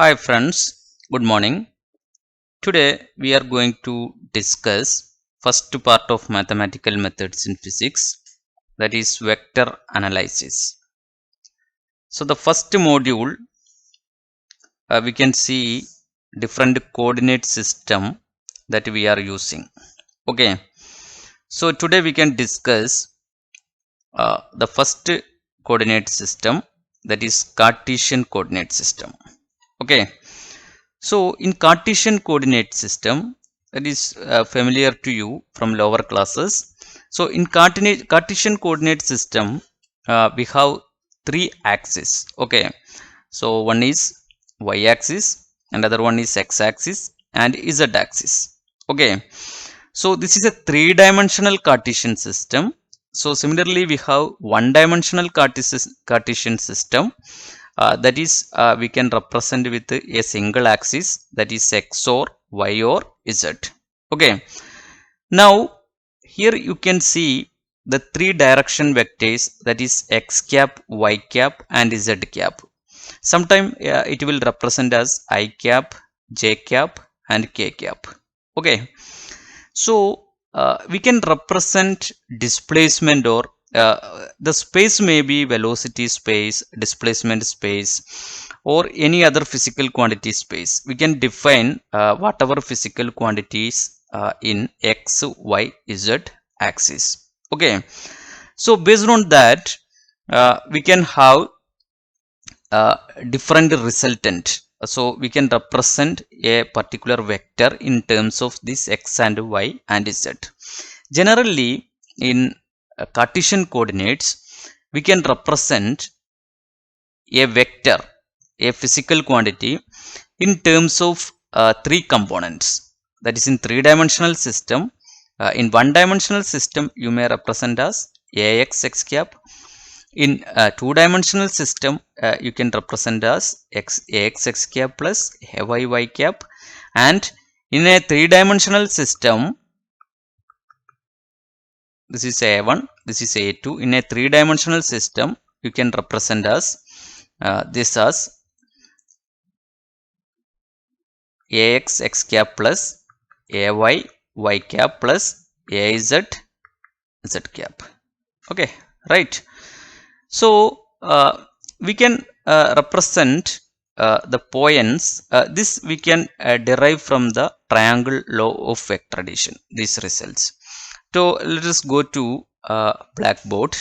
Hi friends, good morning. Today we are going to discuss first part of mathematical methods in physics, that is vector analysis. So the first module we can see different coordinate system that we are using. Okay, so today we can discuss the first coordinate system, that is Cartesian coordinate system. Okay, so in Cartesian coordinate system, that is familiar to you from lower classes. So in Cartesian coordinate system, we have three axes. Okay, so one is y-axis, another one is x-axis, and z-axis. Okay, so this is a three-dimensional Cartesian system. So similarly, we have one-dimensional Cartesian system. That is we can represent with a single axis, that is x or y or z. Okay, now here you can see the three direction vectors, that is x cap, y cap and z cap. Sometime it will represent as I cap, j cap and k cap. Okay, so we can represent displacement, or the space may be velocity space, displacement space, or any other physical quantity space. We can define whatever physical quantities in x, y, z axis. Okay, so based on that, we can have different resultant. So we can represent a particular vector in terms of this x and y and z. Generally in Cartesian coordinates, we can represent a vector, a physical quantity, in terms of three components. That is in three-dimensional system. In one-dimensional system, you may represent as ax x cap. In a two-dimensional system, you can represent as ax x cap plus ay y cap, and in a three-dimensional system, this is a1, this is a2. In a three-dimensional system, you can represent as this as ax x cap plus ay y cap plus az z cap. Okay, right. So we can represent the points. This we can derive from the triangle law of vector addition, these results. So let us go to blackboard.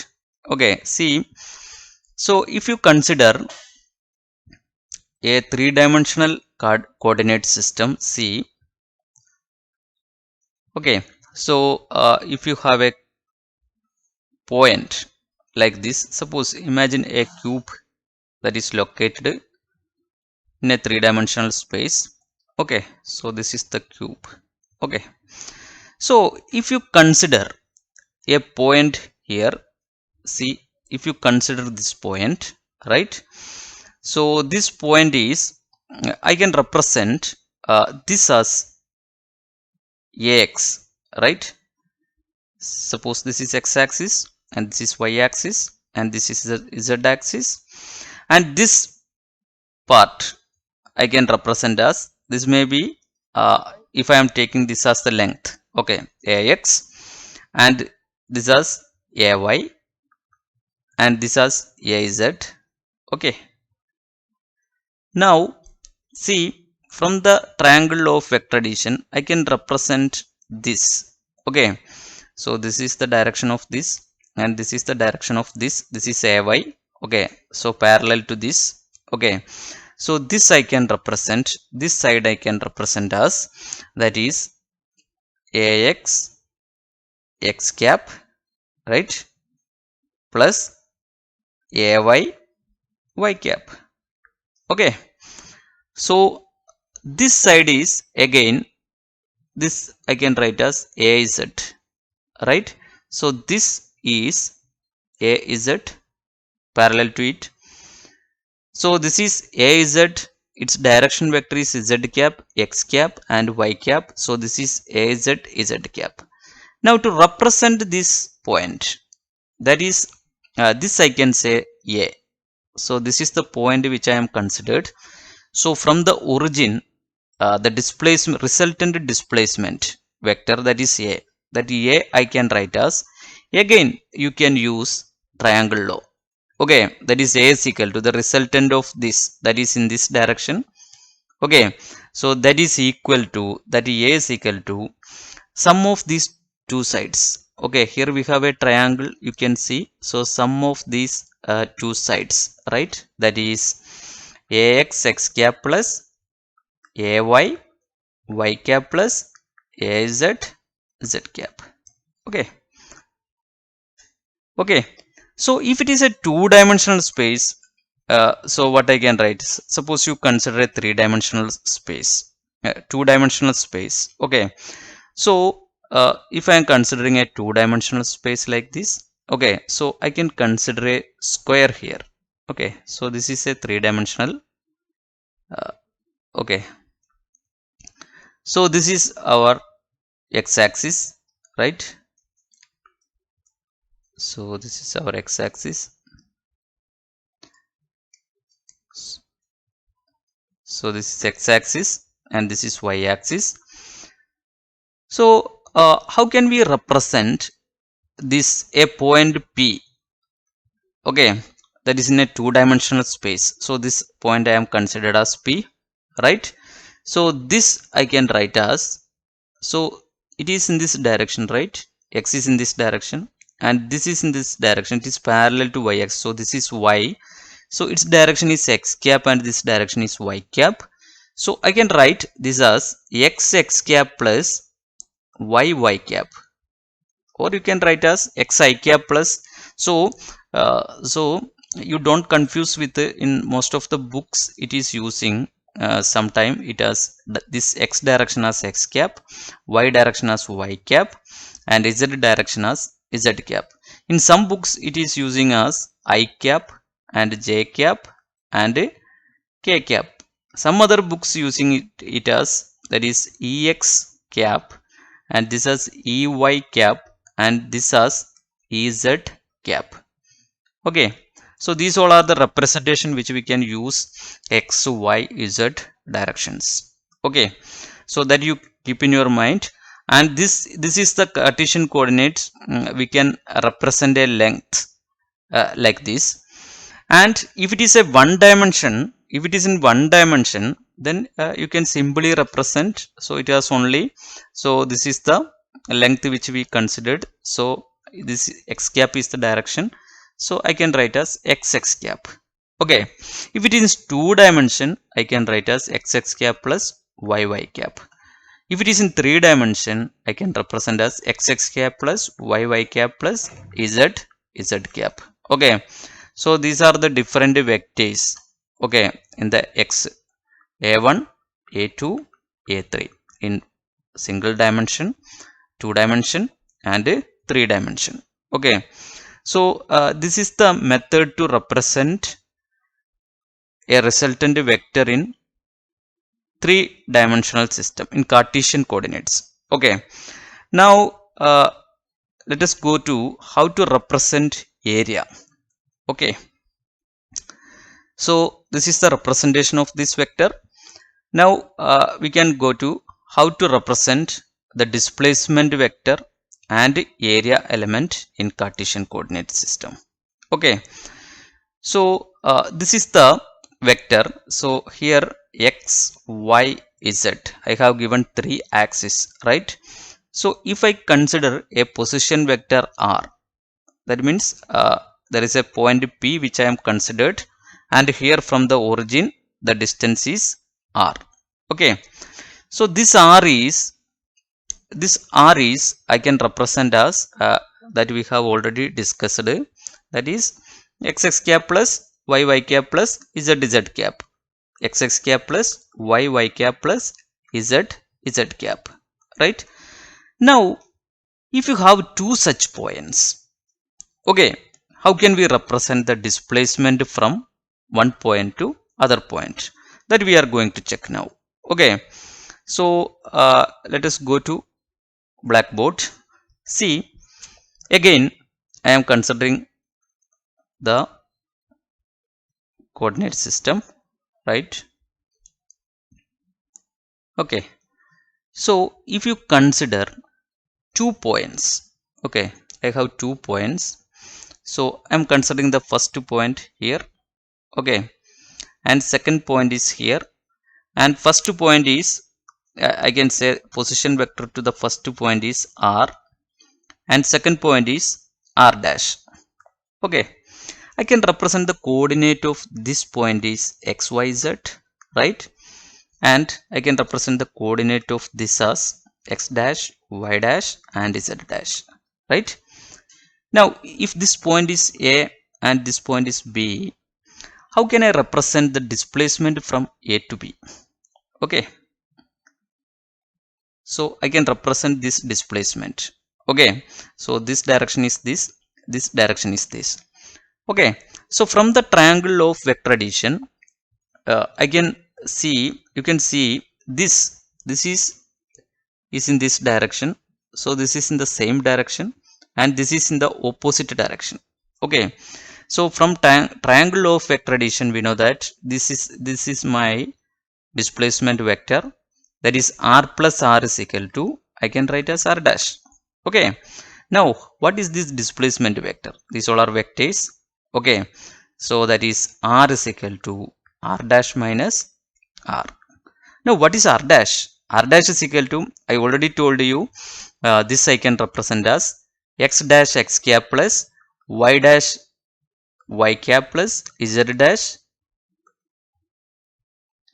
Okay, see, so if you consider a three-dimensional coordinate system C. Okay, so if you have a point like this, suppose imagine a cube that is located in a three-dimensional space. Okay, so this is the cube. Okay, so if you consider a point here, see, if you consider this point, right, so this point is I can represent this as ax, right? Suppose this is x-axis and this is y-axis and this is the z-axis, and this part I can represent as, this may be if I am taking this as the length, okay, ax, and this as ay and this as az. Okay, now see, from the triangle of vector addition, I can represent this. Okay, so this is the direction of this and this is the direction of this. This is ay. Okay, so parallel to this. Okay, so this I can represent, this side I can represent as, that is ax x cap, right, plus ay y cap. Okay, so this side is again, this I can write as az, right? So this is az parallel to it. So this is az, its direction vector is z cap, x cap and y cap. So this is az z cap. Now to represent this point, that is this I can say a. So this is the point which I am considered. So from the origin, the displacement resultant displacement vector, that is A, that A I can write as, again you can use triangle law. Okay, that is A is equal to the resultant of this, that is in this direction. Okay, so that is equal to, that A is equal to sum of these two sides. Okay, here we have a triangle, you can see. So sum of these two sides, right? That is ax x cap plus ay y cap plus az z cap. Okay. Okay. So if it is a two-dimensional space, so what I can write is, suppose you consider a three-dimensional space, two-dimensional space. Okay. So if I am considering a two-dimensional space like this, okay, so I can consider a square here. Okay, so this is a three-dimensional. Okay, so this is our x-axis, right? So this is our x-axis. So this is x-axis and this is y-axis. So how can we represent this a point P? Okay, that is in a two-dimensional space. So this point I am considered as P, right? So this I can write as, so it is in this direction, right? X is in this direction and this is in this direction. It is parallel to y-axis. So this is y. So its direction is x cap and this direction is y cap. So I can write this as x cap plus y cap, or you can write as xi cap plus. So you don't confuse with in most of the books it is using sometime it has this x direction as x cap, y direction as y cap, and z direction as z cap. In some books it is using as I cap and j cap and k cap. Some other books using it as, that is ex cap, and this as ey cap, and this as ez cap. Okay, so these all are the representation which we can use x, y, z directions. Okay, so that you keep in your mind. And this is the Cartesian coordinates. We can represent a length like this. And if it is a one dimension, if it is in one dimension, then you can simply represent. So it has only, so this is the length which we considered. So this x cap is the direction. So I can write as x cap. Okay, if it is two dimension, I can write as x cap plus y cap. If it is in three dimension, I can represent as x cap plus y cap plus z cap. Okay, so these are the different vectors. Okay, in the x, a1, a2, a3 in single dimension, two dimension, and three dimension. Okay, so this is the method to represent a resultant vector in three-dimensional system in Cartesian coordinates. Okay, now let us go to how to represent area. Okay, so this is the representation of this vector. Now we can go to how to represent the displacement vector and area element in Cartesian coordinate system. Okay, so this is the vector. So here x, y, z, I have given three axes, right? So if I consider a position vector r, that means there is a point P which I am considered, and here from the origin the distance is r. Okay, so this r is I can represent as that we have already discussed, that is x cap plus y cap plus z cap, x cap plus y cap plus z cap, right? Now if you have two such points, okay, how can we represent the displacement from one point to other point? That we are going to check now. Okay, so let us go to blackboard. See, again I am considering the coordinate system, right? Okay, so if you consider 2 points, okay, I have 2 points, so I'm considering the first point here, okay, and second point is here, and first point is I can say position vector to the first point is r, and second point is r dash. Okay, I can represent the coordinate of this point is xyz, right, and I can represent the coordinate of this as x dash, y dash and z dash, right. Now if this point is a and this point is b, how can I represent the displacement from a to b? Okay, so I can represent this displacement. Okay, so this direction is this direction is this. Okay, so from the triangle of vector addition, I can see, you can see this is in this direction, so this is in the same direction and this is in the opposite direction. Okay, so from triangle of vector addition we know that this is my displacement vector, that is r plus r is equal to, I can write as r dash. Okay, now what is this displacement vector? These all are vectors. Okay, so that is r is equal to r dash minus r. Now what is r dash? R dash is equal to, I already told you, this I can represent as x dash x cap plus y dash y cap plus z dash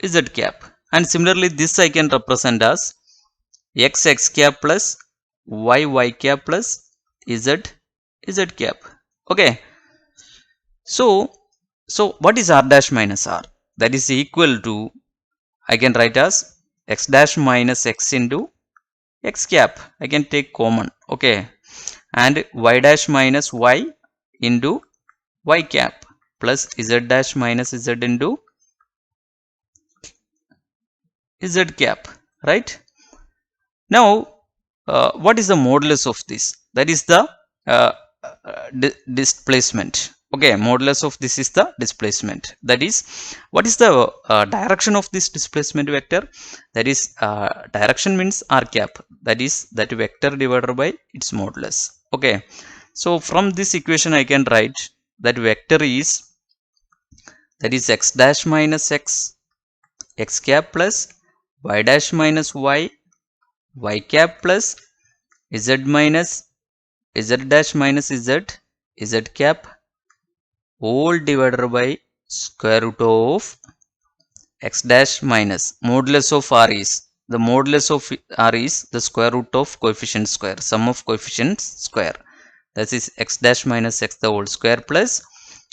z cap, and similarly this I can represent as x x cap plus y y cap plus z z cap. Okay, so what is r dash minus r? That is equal to, I can write as x dash minus x into x cap, I can take common. Okay, and y dash minus y into y cap plus z dash minus z into z cap, right. Now what is the modulus of this? That is the displacement. Okay, modulus of this is the displacement. That is, what is the direction of this displacement vector? That is, direction means r cap, that is that vector divided by its modulus. Okay, so from this equation I can write that vector is, that is x dash minus x x cap plus y dash minus y y cap plus z minus z dash minus z cap all divided by square root of x dash minus modulus of r is, the modulus of r is the square root of coefficient square, sum of coefficients square, that is x dash minus x the whole square plus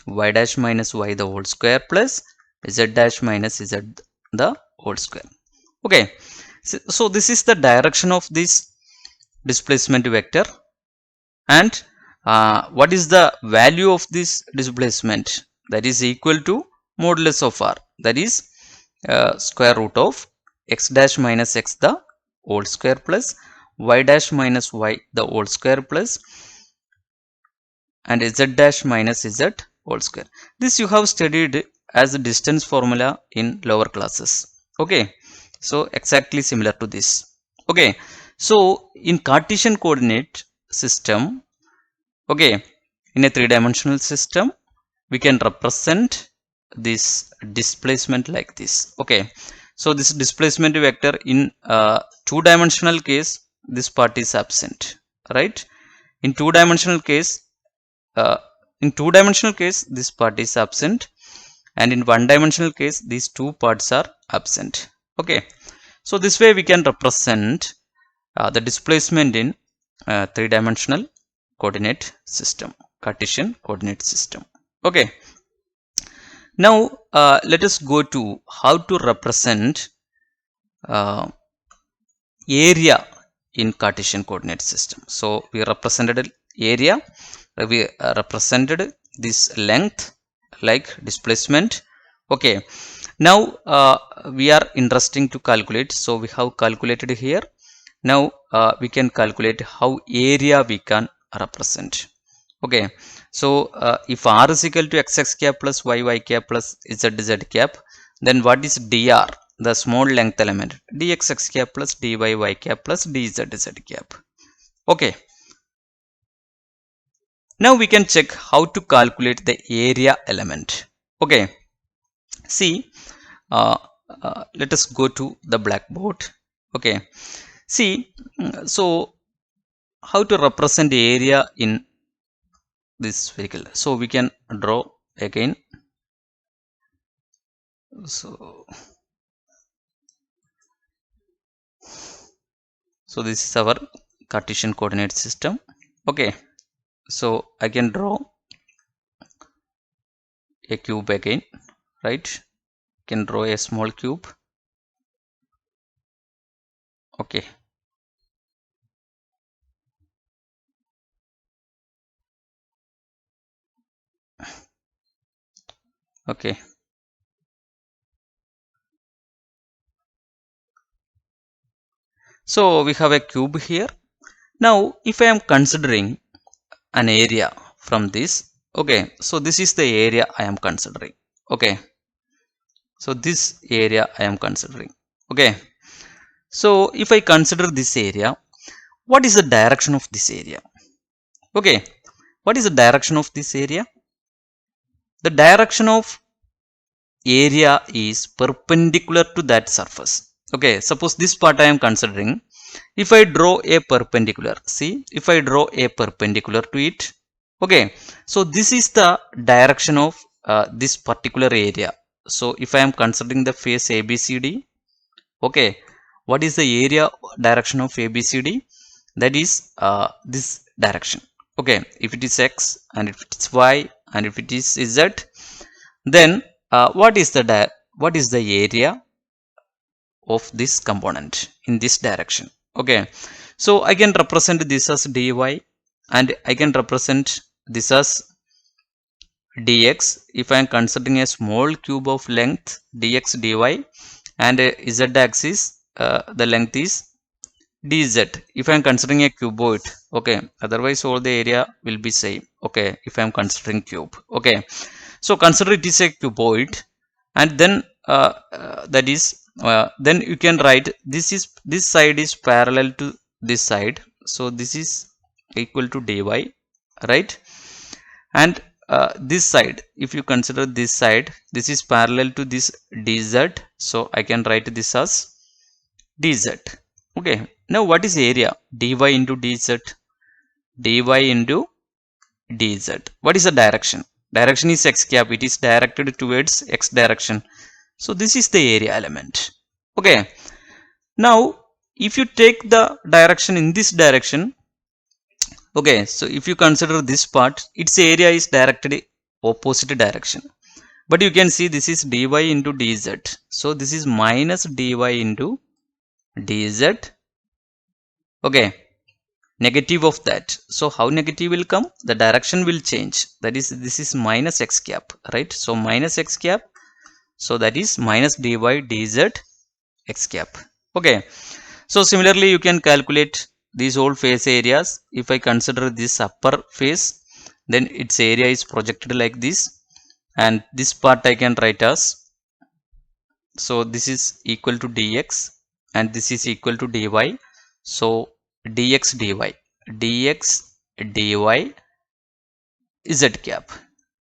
y dash minus y the whole square plus z dash minus z the whole square. Okay, so this is the direction of this displacement vector, and what is the value of this displacement? That is equal to modulus of r, that is square root of x dash minus x the whole square plus y dash minus y the whole square plus and z dash minus z whole square. This you have studied as a distance formula in lower classes. Okay, so exactly similar to this. Okay, so in Cartesian coordinate system, okay, in a three-dimensional system we can represent this displacement like this. Okay, so this displacement vector in two-dimensional case this part is absent, right. In two-dimensional case this part is absent, and in one-dimensional case these two parts are absent. Okay, so this way we can represent the displacement in three-dimensional coordinate system, Cartesian coordinate system. Okay, now let us go to how to represent area in Cartesian coordinate system. So we represented area, we represented this length like displacement. Okay, now we are interesting to calculate, so we have calculated here. Now we can calculate how area we can represent. Okay, so if r is equal to x x cap plus y y cap plus z z cap, then what is dr? the small length element dx x cap plus dy y cap plus dz z cap. Okay, now we can check how to calculate the area element. Okay, see, let us go to the blackboard. Okay, see, so how to represent area in this vehicle? So we can draw again. So this is our Cartesian coordinate system. Okay, so I can draw a cube again, right? Can draw a small cube. Okay, okay, so we have a cube here. Now if I am considering an area from this, okay, so this is the area I am considering. Okay, so this area I am considering. Okay, so if I consider this area, what is the direction of this area? Okay, what is the direction of this area? The direction of area is perpendicular to that surface. Okay, suppose this part I am considering. If I draw a perpendicular, see, if I draw a perpendicular to it, okay, so this is the direction of this particular area. So if I am considering the face ABCD, okay, what is the area direction of ABCD? That is this direction. Okay, if it is x and if it is y and if it is z, then what is the area of this component in this direction? Okay, so I can represent this as dy and I can represent this as dx if I am considering a small cube of length dx dy and z axis the length is dz if I am considering a cuboid. Okay, otherwise all the area will be same. Okay, if I am considering cube. Okay, so consider it is a cuboid, and then that is then you can write this side is parallel to this side, so this is equal to dy, right? And this side, if you consider this side, this is parallel to this dz, so I can write this as dz. Okay, now what is area? Dy into dz, dy into dz. What is the direction? Direction is x cap, it is directed towards x direction, so this is the area element. Okay, now if you take the direction in this direction, okay, so if you consider this part, its area is directed opposite direction, but you can see this is dy into dz, so this is minus dy into dz. Okay, negative of that, so how negative will come? The direction will change, that is this is minus x cap, right? So minus x cap, so that is minus dy dz x cap. Okay, so similarly you can calculate these whole face areas. If I consider this upper face, then its area is projected like this, and this part I can write as, so this is equal to dx and this is equal to dy, so dx dy z cap.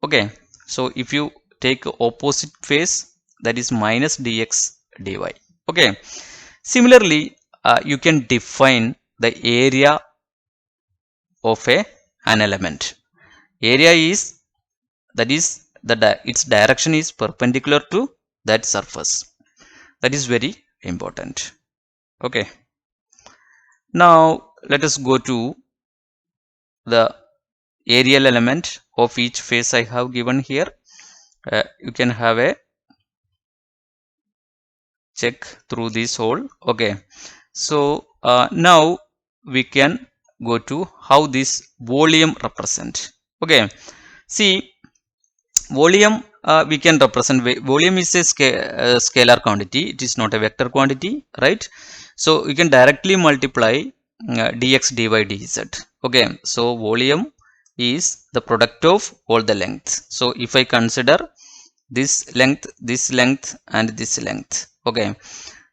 Okay, so if you take opposite face, that is minus dx dy. Okay, similarly you can define the area of an element. Area is, that is its direction is perpendicular to that surface. That is very important. Okay, now let us go to the aerial element of each face I have given here. You can have a check through this hole. Okay, so now we can go to how this volume represent. Okay, see, volume we can represent, volume is a scalar quantity, it is not a vector quantity, right? So you can directly multiply dx dy dz. Okay, so volume is the product of all the lengths. So if I consider this length and this length, Okay,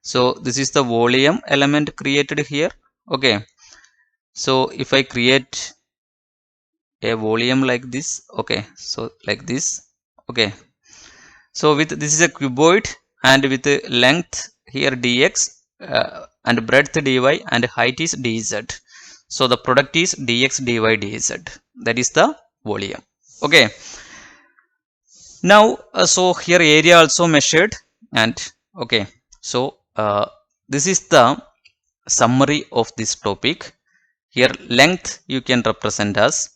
so this is the volume element created here. Okay, so if I create a volume like this, okay, so like this, okay, so with this is a cuboid and with length here dx and breadth dy and height is dz, so the product is dx dy dz, that is the volume. Okay, now so here area also measured, and okay, so this is the summary of this topic. Here length you can represent as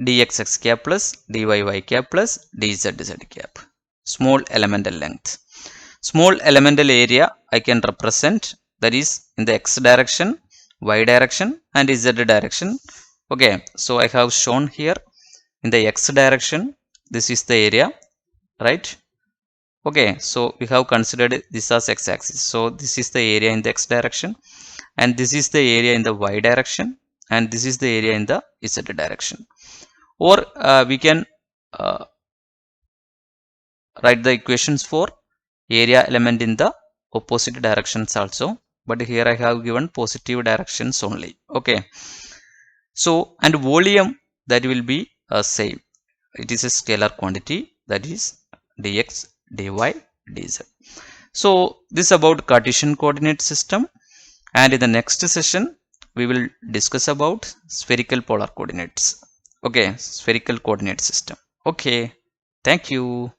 dxx cap plus dyy cap plus dzzz cap. Small elemental length. Small elemental area I can represent, that is in the x direction, y direction and z direction. Okay, so I have shown here in the x direction, this is the area, right? Okay, so we have considered this as x axis, so this is the area in the x direction, and this is the area in the y direction, and this is the area in the z direction. Or we can write the equations for area element in the opposite directions also, but here I have given positive directions only. Okay, so and volume, that will be same, it is a scalar quantity, that is dx dy dz. So this about Cartesian coordinate system, and in the next session we will discuss about spherical polar coordinates. Okay, spherical coordinate system. Okay, thank you.